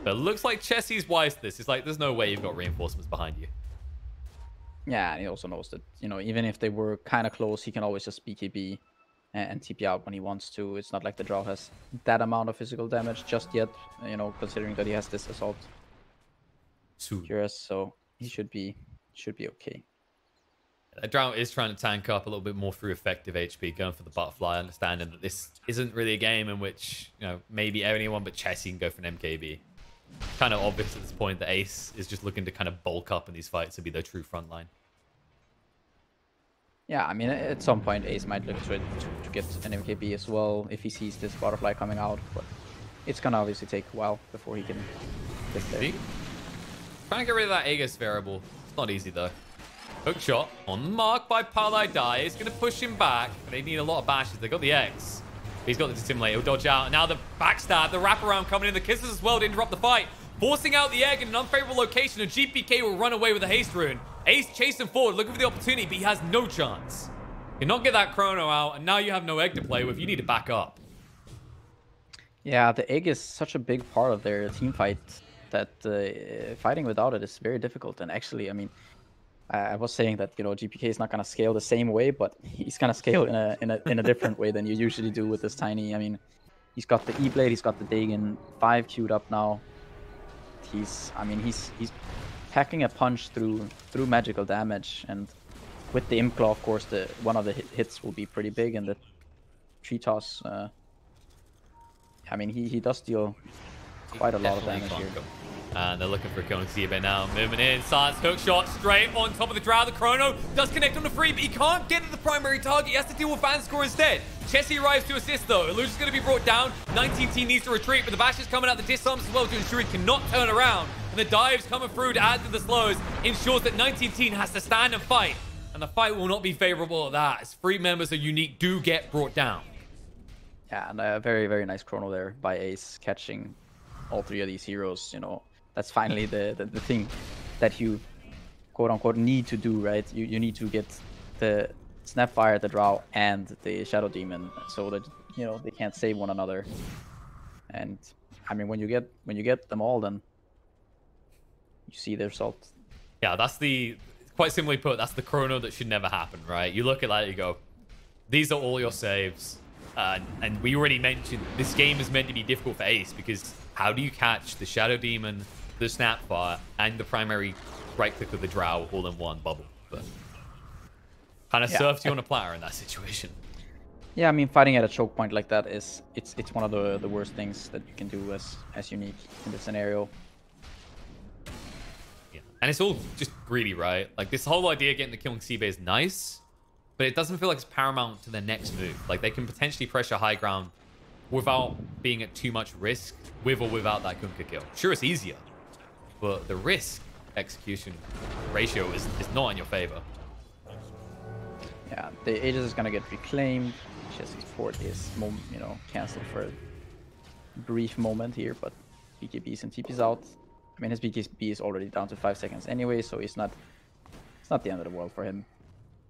But it looks like Chessie's wise to this. It's like, there's no way you've got reinforcements behind you. Yeah, and he also knows that, you know, even if they were kind of close, he can always just BKB and TP out when he wants to. It's not like the Drow has that amount of physical damage just yet, you know, considering that he has this Assault Cuirass, so he should be okay. The Drow is trying to tank up a little bit more through effective HP, going for the Butterfly, understanding that this isn't really a game in which, you know, maybe anyone but Chessie can go for an MKB. Kind of obvious at this point that Ace is just looking to kind of bulk up in these fights to be their true front line. Yeah, I mean, at some point Ace might look to get an MKB as well if he sees this Butterfly coming out, but it's gonna obviously take a while before he can get there. Trying to get rid of that Aegis variable. It's not easy though. Hook shot on the mark by Pajkatt. It's going to push him back. They need a lot of bashes. They got the X. He's got the Dissimulate. He'll dodge out. And now the backstab, the wraparound coming in. The kisses as well to interrupt the fight. forcing out the egg in an unfavorable location, and GPK will run away with a haste rune. Ace chasing forward, looking for the opportunity, but he has no chance. You not get that chrono out, and now you have no egg to play with. You need to back up. Yeah, the egg is such a big part of their team fight that fighting without it is very difficult. And actually, I mean, I was saying that, you know, GPK is not going to scale the same way, but he's going to scale in a different way than you usually do with this tiny. I mean, he's got the E-Blade, he's got the Dagon 5 queued up now. He's packing a punch through magical damage, and with the Imp Claw, of course, one of the hits will be pretty big, and the tree toss. I mean, he does deal quite a lot of damage here. And they're looking for a Going Zibe now. Moving in. Silence hook shot straight on top of the Drow. The Chrono does connect on the free, but he can't get to the primary target. He has to deal with fan score instead. Chessie arrives to assist, though. Illusion's going to be brought down. 19T needs to retreat, but the Bash is coming out the disarms as well to ensure he cannot turn around. And the dives coming through to add to the slows ensures that 19T has to stand and fight. And the fight will not be favorable at that, as 3 members of Unique do get brought down. Yeah, and a very, very nice chrono there by Ace, catching all 3 of these heroes. You know, that's finally the thing that you, quote-unquote, need to do, right? You need to get the Snapfire, the Drow, and the Shadow Demon, so that, you know, they can't save one another. And, I mean, when you get them all, then you see the result. Yeah, that's the... Quite simply put, that's the chrono that should never happen, right? You look at that, you go, these are all your saves. And we already mentioned this game is meant to be difficult for Ace, because how do you catch the Shadow Demon, the Snapfire, and the primary right click of the Drow all in one bubble? But kind of serves you on a platter in that situation. Yeah, I mean, fighting at a choke point like that is it's one of the worst things that you can do as Unique in this scenario. Yeah, and it's all just greedy, right? Like, this whole idea of getting the killing Zibe is nice, but it doesn't feel like it's paramount to their next move. Like, they can potentially pressure high ground without being at too much risk, with or without that Kunkka kill. Sure, it's easier, but the risk execution ratio is not in your favor. Yeah, the Aegis is gonna get reclaimed. Chessie's fort is, you know, cancelled for a brief moment here, but BKBs and TP's out. I mean, his BKB is already down to 5 seconds anyway, so it's not the end of the world for him.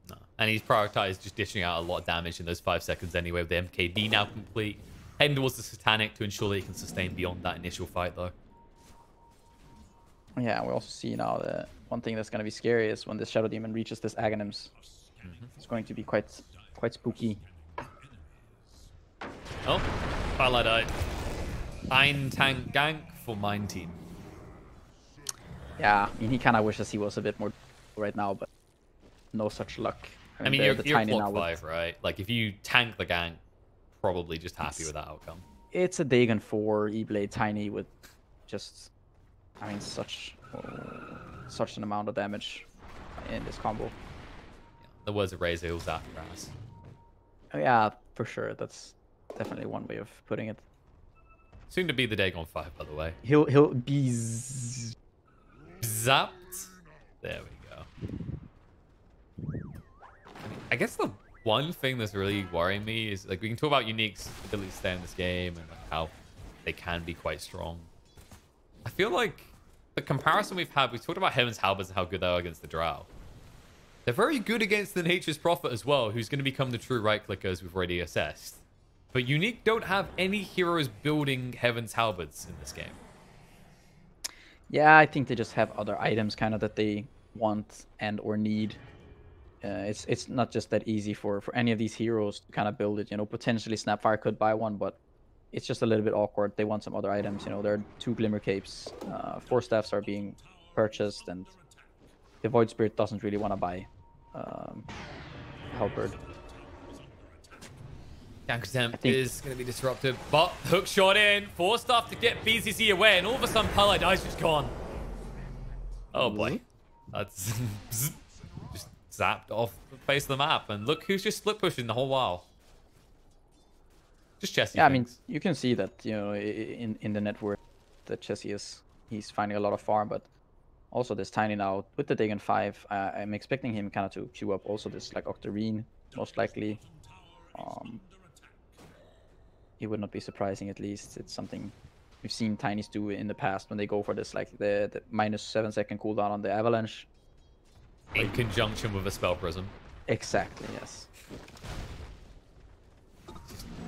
No. And he's prioritized just dishing out a lot of damage in those 5 seconds anyway, with the MKB now complete. Heading towards the Satanic to ensure that he can sustain beyond that initial fight, though. Yeah, we also see now that one thing that's going to be scary is when the Shadow Demon reaches this Aghanims. It's going to be quite spooky. Oh, Pala died. Ein tank gank for mine team. Yeah, I mean, he kind of wishes he was a bit more right now, but no such luck. I mean, you're block 5, right? Like, if you tank the gank, probably just happy with that outcome. It's a Dagon 4 E-Blade Tiny with just, I mean, such an amount of damage in this combo. Yeah, the words of Razor, he'll zap your ass. Yeah, for sure. That's definitely one way of putting it. Soon to be the Dagon 5, by the way. He'll be zapped. There we go. I guess the one thing that's really worrying me is, like, we can talk about Unique's ability to stay in this game and like how they can be quite strong. I feel like the comparison we've talked about Heaven's Halberds and how good they are against the Drow. They're very good against the Nature's Prophet as well, who's going to become the true right clicker, as we've already assessed. But Unique don't have any heroes building Heaven's Halberds in this game. Yeah, I think they just have other items kind of that they want and or need. It's not just that easy for any of these heroes to kind of build it. You know, potentially Snapfire could buy one, but it's just a little bit awkward. They want some other items. You know, there are 2 Glimmer Capes, 4 staffs are being purchased, and the Void Spirit doesn't really want to buy Halberd. Gank attempt is going to be disruptive, but hook shot in, forced off to get BCC away, and all of a sudden Paladai's just gone. Oh boy, that's just zapped off the face of the map, and look who's just split pushing the whole while. Just Chessie. Yeah, I mean, you can see that, you know, in the network that Chessie he's finding a lot of farm, but also this Tiny now with the Dagon 5, I'm expecting him kind of to queue up also this like Octarine, most likely. It would not be surprising, at least. It's something we've seen Tinies do in the past when they go for this, like the -7-second cooldown on the Avalanche. In conjunction with a Spell Prism. Exactly, yes.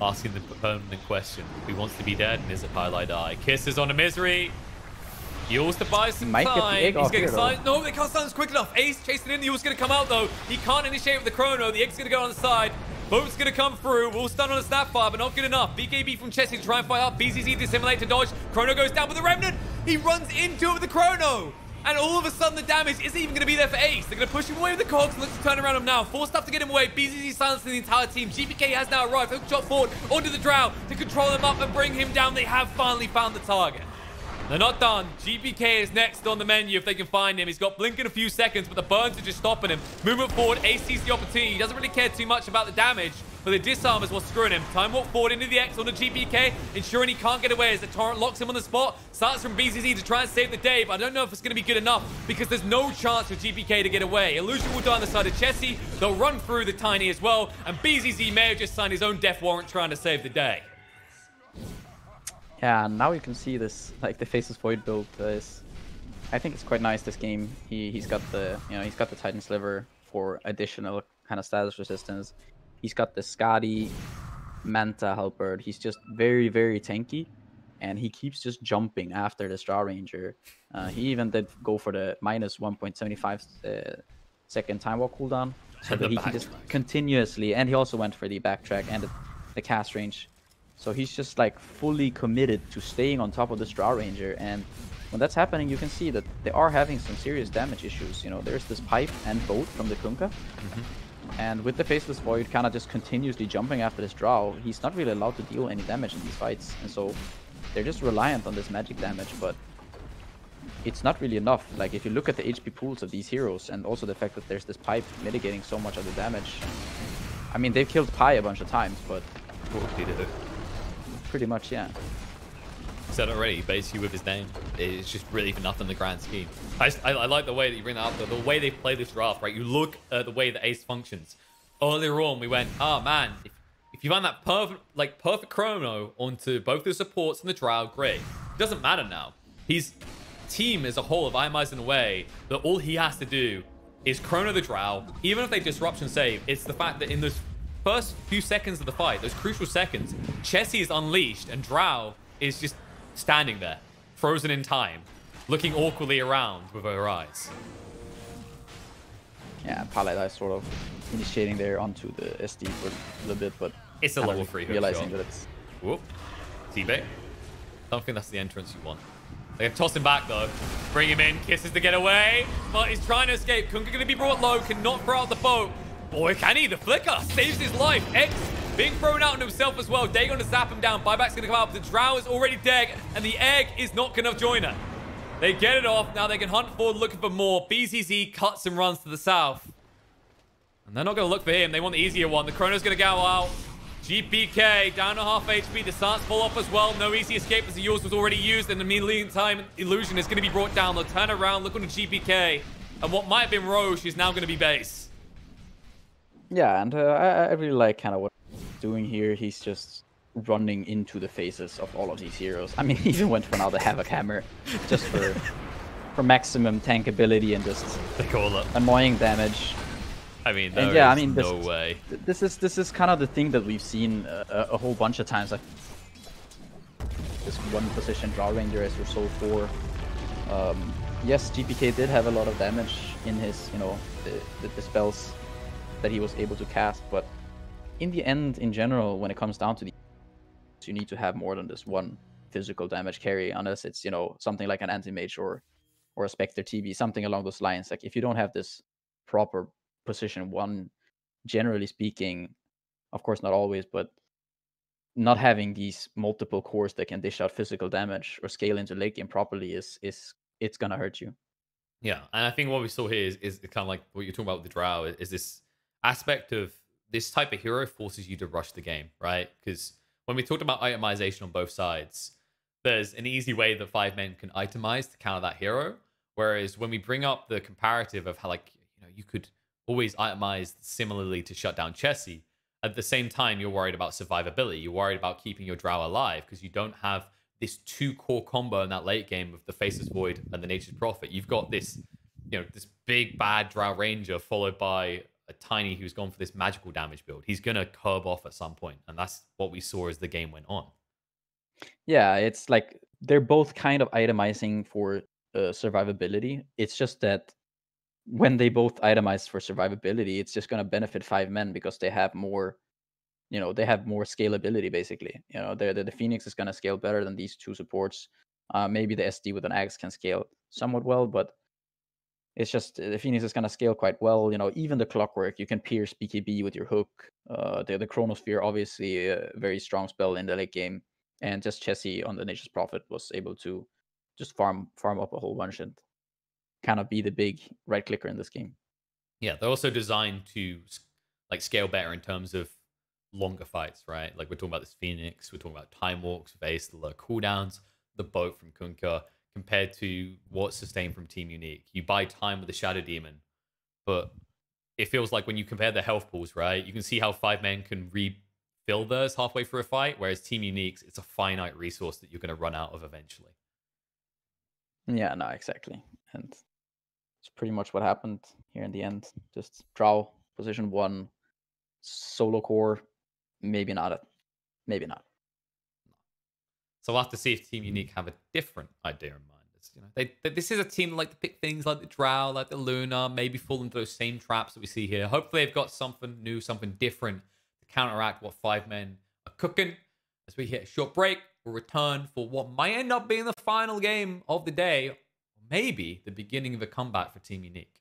Asking the permanent question. Who wants to be dead and is it highlight eye? Kisses on a misery. He wants to buy some time. He's getting silenced. No, they can't silence quick enough. Ace chasing in. The ult's going to come out, though. He can't initiate with the chrono. The egg's going to go on the side. Boat's going to come through. Will stun on a Snapfire, but not good enough. BKB from Chessie to try and fight up. BZZ dissimulate to dodge. Chrono goes down with the Remnant. He runs into it with the chrono. And all of a sudden, the damage isn't even going to be there for Ace. They're going to push him away with the cogs and look to turn around him now. Force stuff to get him away. BZZ silencing the entire team. GPK has now arrived. Hook shot forward onto the Drow to control him up and bring him down. They have finally found the target. They're not done. GPK is next on the menu if they can find him. He's got blink in a few seconds, but the burns are just stopping him. Movement forward. Ace sees the opportunity. He doesn't really care too much about the damage, but the disarm is what's screwing him. Time walk forward into the X on the GPK, ensuring he can't get away as the Torrent locks him on the spot. Starts from BZZ to try and save the day, but I don't know if it's going to be good enough because there's no chance for GPK to get away. Illusion will die on the side of Chessie. They'll run through the Tiny as well, and BZZ may have just signed his own death warrant trying to save the day. Yeah, now you can see this, like the Faceless Void build is, I think it's quite nice this game. He's got the, he's got the Titan Sliver for additional kind of status resistance. He's got the Skadi Manta Halberd. He's just very, very tanky, and he keeps just jumping after the Straw Ranger. He even did go for the -1.75 second time walk cooldown, so that he can just continuously, and he also went for the backtrack and the cast range. So he's just like fully committed to staying on top of the Straw Ranger, and when that's happening, you can see that they are having some serious damage issues. There's this pipe and boat from the Kunkka, and with the Faceless Void kind of just continuously jumping after this Drow, he's not really allowed to deal any damage in these fights, and so they're just reliant on this magic damage, but it's not really enough. Like, if you look at the HP pools of these heroes, and also the fact that there's this pipe mitigating so much of the damage, I mean, they've killed Pi a bunch of times, but pretty much, yeah. Said already, basically with his name, it's just really for nothing in the grand scheme. I like the way that you bring that up, the way they play this draft, right? You look at the way that Ace functions. Earlier on, we went, oh man, if you find that perfect chrono onto both the supports and the Drow, great. It doesn't matter now. His team as a whole have itemized in a way that all he has to do is chrono the Drow, even if they disruption save. It's the fact that in those first few seconds of the fight, those crucial seconds, Chessie is unleashed and Drow is just standing there, frozen in time, looking awkwardly around with her eyes. Yeah, Paladin sort of initiating there onto the SD for a little bit, but it's a level 3 realizing that it's... Whoop. T-bait. Don't think that's the entrance you want. They can toss him back though. Bring him in, kisses to get away, but he's trying to escape. Kunkka going to be brought low, cannot throw out the boat. Boy, can he? The flicker saves his life. X being thrown out on himself as well. Dagon to zap him down. Buyback's going to come out, but the Drow is already dead, and the egg is not going to join her. They get it off. Now they can hunt forward looking for more. BZZ cuts and runs to the south. And they're not going to look for him. They want the easier one. The Chrono's going to go out. GPK down to half HP. The Sants fall off as well. No easy escape as the yours was already used. And the meantime, Illusion is going to be brought down. They'll turn around, look on the GPK. And what might have been Roche is now going to be base. Yeah, and I really like kind of what he's doing here. He's just running into the faces of all of these heroes. I mean, he even went for now the Havoc Hammer just for maximum tankability and just annoying damage. I mean, no way. This is kind of the thing that we've seen a whole bunch of times. Like this one position Draw Ranger as your Soul 4. Yes, GPK did have a lot of damage in his, the spells that he was able to cast, but in the end, in general, when it comes down to you need to have more than this one physical damage carry, unless it's, something like an Anti-Mage or a Spectre TB, something along those lines. Like, if you don't have this proper position 1, generally speaking, of course not always, but not having these multiple cores that can dish out physical damage or scale into late game properly it's gonna hurt you. Yeah, and I think what we saw here is kind of like what you're talking about with the Drow, is this aspect of this type of hero forces you to rush the game, right? Because when we talked about itemization on both sides, there's an easy way that 5 men can itemize to counter that hero. Whereas when we bring up the comparative of how, you could always itemize similarly to shut down Chessie, at the same time, you're worried about survivability. You're worried about keeping your Drow alive because you don't have this 2-core combo in that late game of the Faceless Void and the Nature's Prophet. You've got this, this big bad Drow Ranger followed by a Tiny who's gone for this magical damage build. He's gonna curb off at some point, and that's what we saw as the game went on. Yeah, it's like they're both kind of itemizing for survivability. It's just that when they both itemize for survivability, it's just going to benefit 5 men because they have more, they have more scalability basically. The Phoenix is going to scale better than these two supports. Maybe the SD with an axe can scale somewhat well, but it's just the Phoenix is going to scale quite well. Even the Clockwork, you can pierce BKB with your hook. The Chronosphere, obviously a very strong spell in the late game, and just Chessie on the Nature's Prophet was able to just farm up a whole bunch and kind of be the big right clicker in this game. Yeah, they're also designed to scale better in terms of longer fights, right? Like we're talking about this Phoenix, we're talking about Time Walks with Ace, the low cooldowns, the boat from Kunkka, compared to what's sustained from Team Unique. You buy time with the Shadow Demon, but it feels like when you compare the health pools, right? You can see how 5 men can refill theirs halfway through a fight, whereas Team Unique's, it's a finite resource that you're going to run out of eventually. Yeah, no, exactly. And it's pretty much what happened here in the end. Just Drow, position 1, solo core, maybe not. Maybe not. So we'll have to see if Team Unique have a different idea in mind. This is a team that like to pick things like the Drow, like the Luna, maybe fall into those same traps that we see here. Hopefully they've got something new, something different to counteract what 5 men are cooking. As we hit a short break, we'll return for what might end up being the final game of the day, or maybe the beginning of a comeback for Team Unique.